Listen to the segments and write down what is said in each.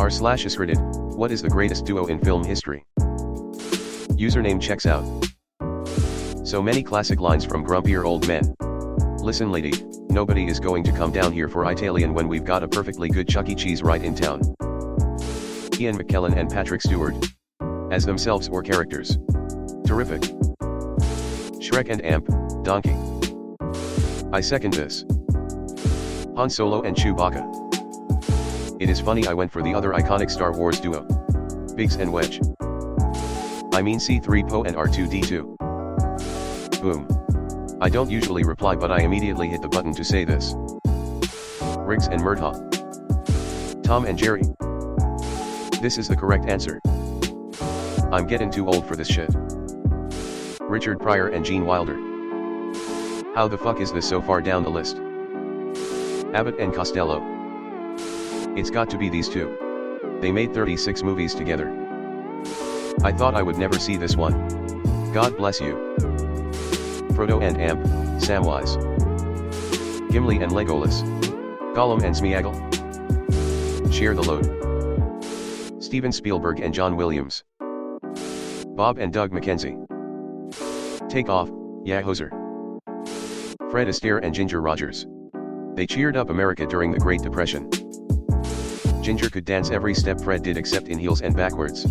r/askreddit, what is the greatest duo in film history? Username checks out. So many classic lines from grumpier old men. Listen lady, nobody is going to come down here for Italian when we've got a perfectly good Chuck E. Cheese right in town. Ian McKellen and Patrick Stewart. As themselves or characters. Terrific. Shrek and Amp, Donkey. I second this. Han Solo and Chewbacca. It is funny I went for the other iconic Star Wars duo. Biggs and Wedge. I mean C-3PO and R2-D2. Boom. I don't usually reply but I immediately hit the button to say this. Riggs and Murtaugh. Tom and Jerry. This is the correct answer. I'm getting too old for this shit. Richard Pryor and Gene Wilder. How the fuck is this so far down the list? Abbott and Costello. It's got to be these two. They made 36 movies together. I thought I would never see this one. God bless you. Frodo and Amp, Samwise. Gimli and Legolas. Gollum and Smeagol. Share the load. Steven Spielberg and John Williams. Bob and Doug McKenzie. Take off, yeah hoser. Fred Astaire and Ginger Rogers. They cheered up America during the Great Depression. Ginger could dance every step Fred did except in heels and backwards.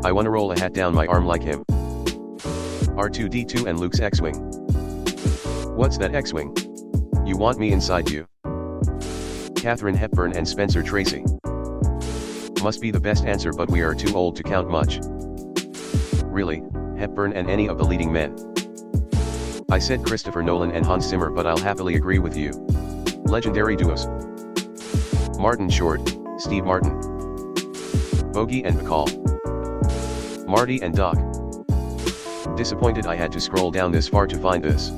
I wanna roll a hat down my arm like him. R2-D2 and Luke's X-Wing. What's that X-Wing? You want me inside you? Katharine Hepburn and Spencer Tracy. Must be the best answer but we are too old to count much. Really, Hepburn and any of the leading men. I said Christopher Nolan and Hans Zimmer but I'll happily agree with you. Legendary duos. Martin Short, Steve Martin. Bogey and McCall. Marty and Doc. Disappointed I had to scroll down this far to find this.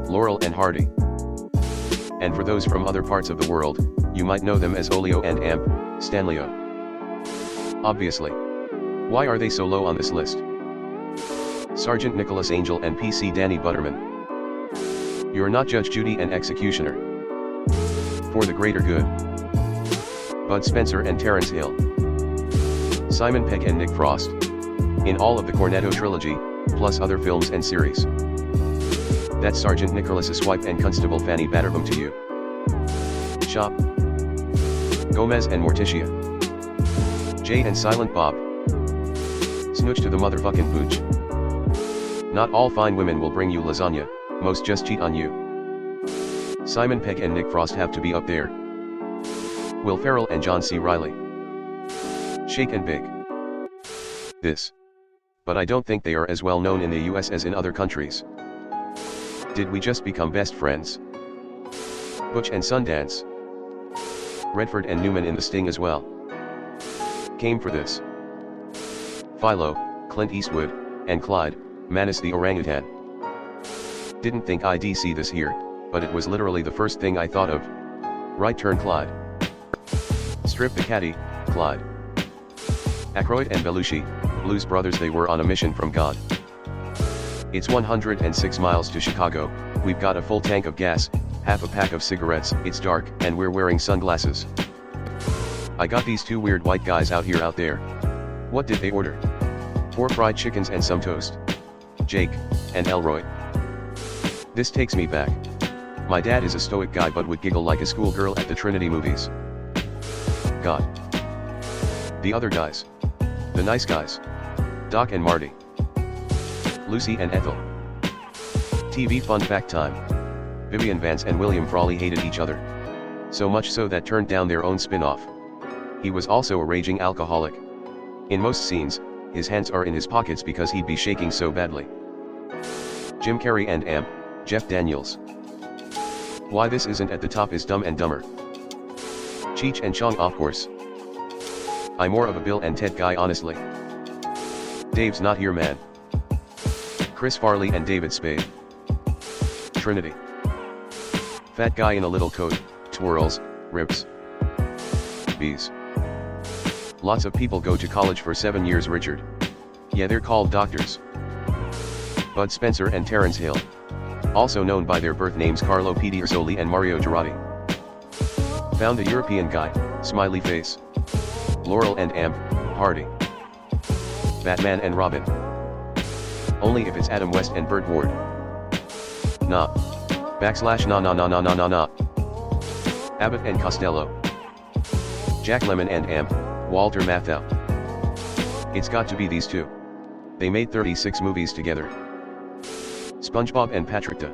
Laurel and Hardy. And for those from other parts of the world, you might know them as Olio and Amp, Stanley-O. Obviously. Why are they so low on this list? Sergeant Nicholas Angel and PC Danny Butterman. You're not Judge Judy and Executioner. For the greater good. Bud Spencer and Terence Hill. Simon Pegg and Nick Frost. In all of the Cornetto trilogy, plus other films and series. That's Sergeant Nicholas's wife and Constable Fanny Batterboom to you. Shop. Gomez and Morticia. Jay and Silent Bob. Snooch to the motherfucking pooch. Not all fine women will bring you lasagna, most just cheat on you. Simon Pegg and Nick Frost have to be up there. Will Ferrell and John C. Reilly. Shake and Bake. This. But I don't think they are as well known in the US as in other countries. Did we just become best friends? Butch and Sundance. Redford and Newman in The Sting as well. Came for this. Philo, Clint Eastwood, and Clyde, Manus the orangutan. Didn't think I'd see this here, but it was literally the first thing I thought of. Right turn Clyde. Strip the caddy, Clyde. Aykroyd and Belushi, Blues Brothers, they were on a mission from God. It's 106 miles to Chicago, we've got a full tank of gas, half a pack of cigarettes, it's dark, and we're wearing sunglasses. I got these two weird white guys out there. What did they order? 4 fried chickens and some toast. Jake, and Elroy. This takes me back. My dad is a stoic guy but would giggle like a schoolgirl at the Trinity movies. God. The other guys. The nice guys. Doc and Marty. Lucy and Ethel. TV fun fact time. Vivian Vance and William Frawley hated each other. So much so that turned down their own spin-off. He was also a raging alcoholic. In most scenes, his hands are in his pockets because he'd be shaking so badly. Jim Carrey and Amp, Jeff Daniels. Why this isn't at the top is Dumb and Dumber. Cheech and Chong, of course. I'm more of a Bill and Ted guy honestly. Dave's not here man. Chris Farley and David Spade. Trinity. Fat guy in a little coat, twirls, ribs. Bees. Lots of people go to college for 7 years Richard. Yeah, they're called doctors. Bud Spencer and Terence Hill. Also known by their birth names Carlo Pedersoli and Mario Girardi. Found a European guy, smiley face. Laurel and Amp, party. Batman and Robin. Only if it's Adam West and Burt Ward. Nah. Backslash nah nah nah nah nah nah nah. Abbott and Costello. Jack Lemmon and Amp, Walter Matthau. It's got to be these two. They made 36 movies together. SpongeBob and Patrick Da.